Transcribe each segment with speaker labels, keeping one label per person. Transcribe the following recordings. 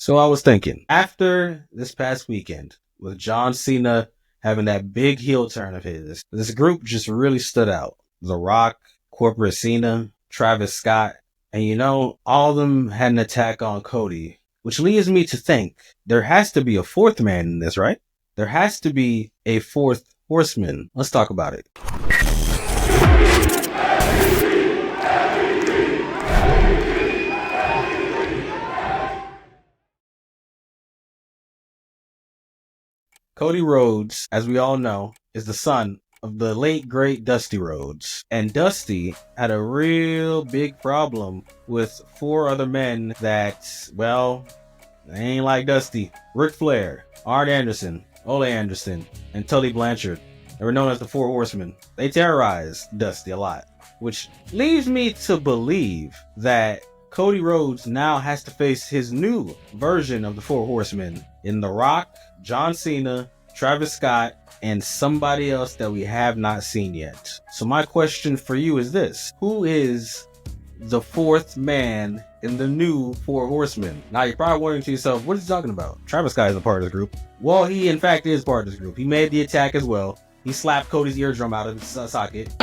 Speaker 1: So I was thinking, after this past weekend, with John Cena having that big heel turn of his, this group just really stood out. The Rock, Corporate Cena, Travis Scott, and all of them had an attack on Cody, which leads me to think there has to be a fourth man in this, right? There has to be a fourth horseman. Let's talk about it. Cody Rhodes, as we all know, is the son of the late great Dusty Rhodes. And Dusty had a real big problem with four other men that, well, they ain't like Dusty. Ric Flair, Arn Anderson, Ole Anderson, and Tully Blanchard. They were known as the Four Horsemen. They terrorized Dusty a lot, which leads me to believe that Cody Rhodes now has to face his new version of the Four Horsemen in The Rock, John Cena, Travis Scott, and somebody else that we have not seen yet. So my question for you is this: who is the fourth man in the new Four Horsemen? Now you're probably wondering to yourself, what is he talking about? Travis Scott is a part of this group. Well, he in fact is part of this group. He made the attack as well. He slapped Cody's eardrum out of his socket.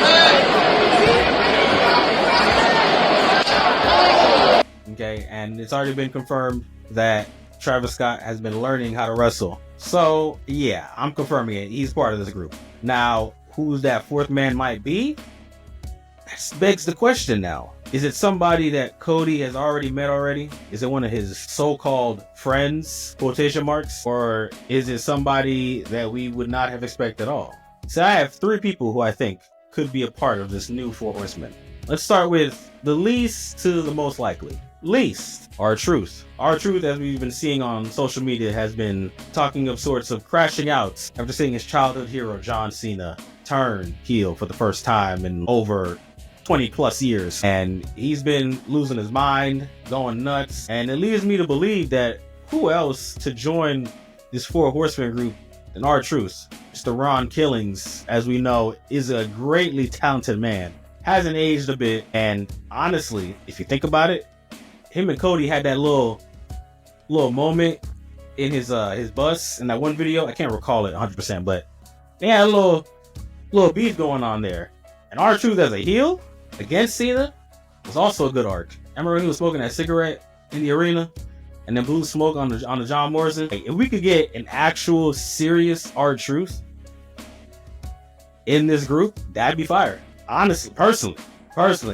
Speaker 1: Okay, and it's already been confirmed that Travis Scott has been learning how to wrestle. So yeah, I'm confirming it. He's part of this group. Now, who's that fourth man might be? That begs the question now. Is it somebody that Cody has already met already? Is it one of his so-called friends, quotation marks? Or is it somebody that we would not have expected at all? So I have three people who I think could be a part of this new Four Horsemen. Let's start with the least to the most likely. Least, R-Truth. R-Truth, as we've been seeing on social media, has been talking of sorts of crashing out after seeing his childhood hero John Cena turn heel for the first time in over 20 plus years. And he's been losing his mind, going nuts. And it leads me to believe that who else to join this Four Horsemen group than R-Truth? Mr. Ron Killings, as we know, is a greatly talented man. Hasn't aged a bit. And honestly, if you think about it, him and Cody had that little moment in his bus in that one video. I can't recall it 100%, but they had a little beef going on there. And R-Truth as a heel against Cena was also a good arc. I remember he was smoking that cigarette in the arena and then blew smoke on the John Morrison. If we could get an actual serious R-Truth in this group, that'd be fire. Honestly, personally,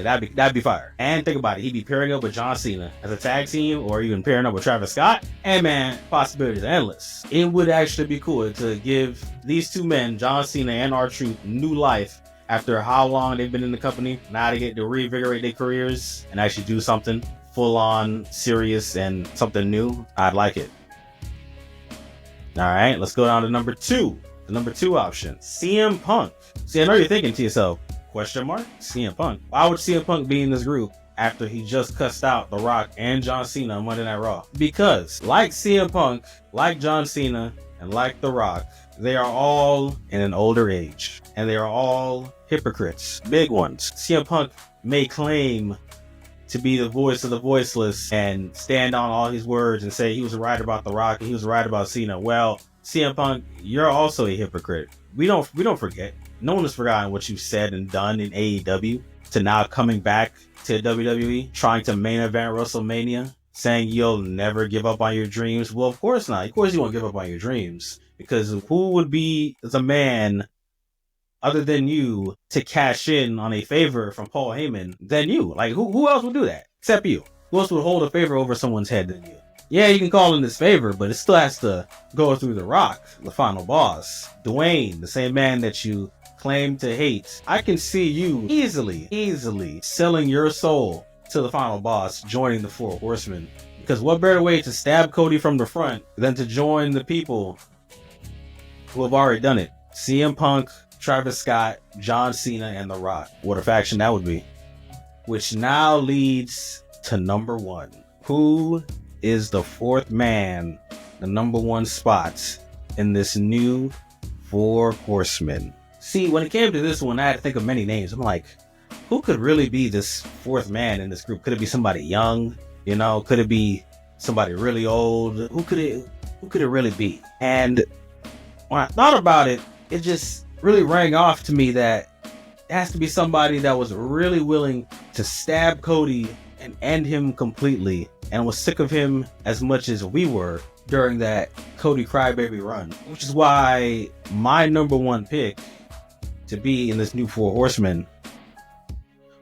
Speaker 1: that'd be fire. And think about it, he'd be pairing up with John Cena as a tag team, or even pairing up with Travis Scott. And man, possibilities are endless. It would actually be cool to give these two men, John Cena and R-Truth, new life after how long they've been in the company. Now they get to reinvigorate their careers and actually do something full on serious and something new. I'd like it. All right, let's go down to number two. The number two option, CM Punk. See, I know you're thinking to yourself, question mark? CM Punk. Why would CM Punk be in this group after he just cussed out The Rock and John Cena on Monday Night Raw? Because like CM Punk, like John Cena, and like The Rock, they are all in an older age. And they are all hypocrites. Big ones. CM Punk may claim to be the voice of the voiceless and stand on all his words and say he was right about The Rock and he was right about Cena. Well, CM Punk, you're also a hypocrite. We don't forget. No one has forgotten what you said and done in AEW to now coming back to WWE, trying to main event WrestleMania, saying you'll never give up on your dreams. Well, of course not. Of course you won't give up on your dreams, because who would be the man other than you to cash in on a favor from Paul Heyman than you? Like who else would do that except you? Who else would hold a favor over someone's head than you? Yeah, you can call him this favor, but it still has to go through The Rock, the final boss. Dwayne, the same man that you claim to hate. I can see you easily selling your soul to the final boss, joining the Four Horsemen. Because what better way to stab Cody from the front than to join the people who have already done it? CM Punk, Travis Scott, John Cena, and The Rock. What a faction that would be. Which now leads to number one. Who is the fourth man, the number one spot in this new Four Horsemen? See, when it came to this one, I had to think of many names. I'm like, who could really be this fourth man in this group? Could it be somebody young? Could it be somebody really old. Who could it really be? And when I thought about it, it just really rang off to me that it has to be somebody that was really willing to stab Cody and end him completely, and was sick of him as much as we were during that Cody Crybaby run. Which is why my number one pick to be in this new Four Horsemen,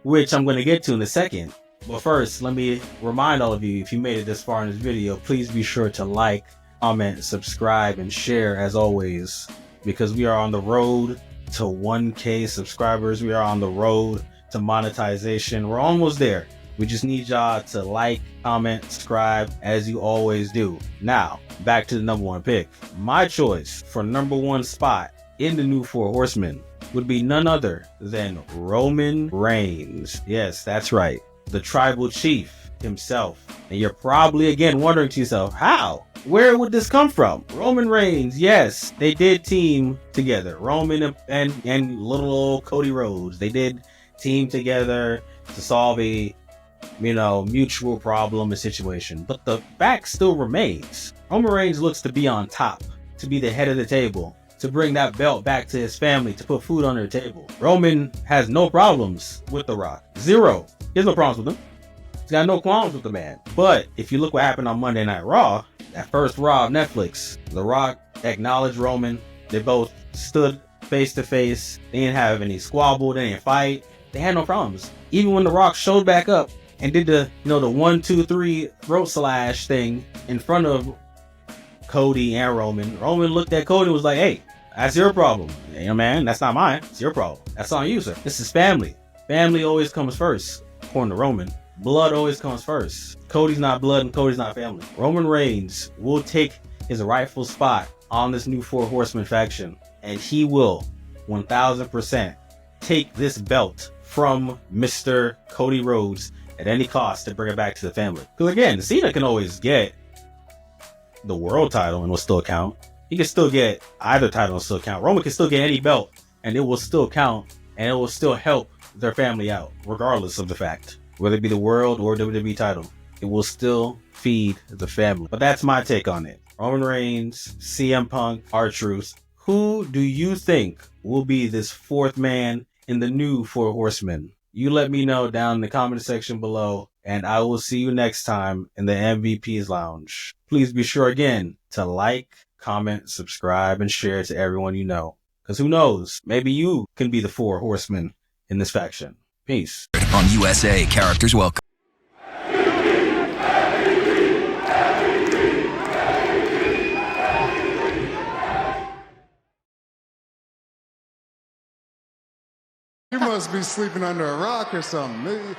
Speaker 1: which I'm going to get to in a second. But first, let me remind all of you, if you made it this far in this video, please be sure to like, comment, subscribe, and share as always, because we are on the road to 1K subscribers. We are on the road to monetization. We're almost there. We just need y'all to like, comment, subscribe, as you always do. Now, back to the number one pick. My choice for number one spot in the new Four Horsemen would be none other than Roman Reigns. Yes, that's right. The tribal chief himself. And you're probably again wondering to yourself, how? Where would this come from? Roman Reigns, yes, they did team together. Roman and little old Cody Rhodes. They did team together to solve a mutual problem and situation. But the fact still remains. Roman Reigns looks to be on top, to be the head of the table, to bring that belt back to his family, to put food on their table. Roman has no problems with The Rock. Zero. He has no problems with him. He's got no qualms with the man. But if you look what happened on Monday Night Raw, that first Raw of Netflix, The Rock acknowledged Roman. They both stood face to face. They didn't have any squabble. They didn't fight. They had no problems. Even when The Rock showed back up and did the 1, 2, 3 throat slash thing in front of Cody and Roman looked at Cody and was like, hey, that's your problem. Man, that's not mine. It's your problem. That's on you, sir. This is family. Family always comes first, according to Roman. Blood always comes first. Cody's not blood and Cody's not family. Roman Reigns will take his rightful spot on this new Four Horsemen faction, and he will 1000% take this belt from Mr. Cody Rhodes at any cost to bring it back to the family. Because again, Cena can always get the world title and will still count. He can still get either title and still count. Roman can still get any belt and it will still count, and it will still help their family out, regardless of the fact. Whether it be the world or WWE title, it will still feed the family. But that's my take on it. Roman Reigns, CM Punk, R-Truth. Who do you think will be this fourth man in the new Four Horsemen? You let me know down in the comment section below, and I will see you next time in the MVP's Lounge. Please be sure again to like, comment, subscribe, and share to everyone you know. Because who knows, maybe you can be the Four Horsemen in this faction. Peace.
Speaker 2: On USA, characters welcome.
Speaker 3: You must be sleeping under a rock or something.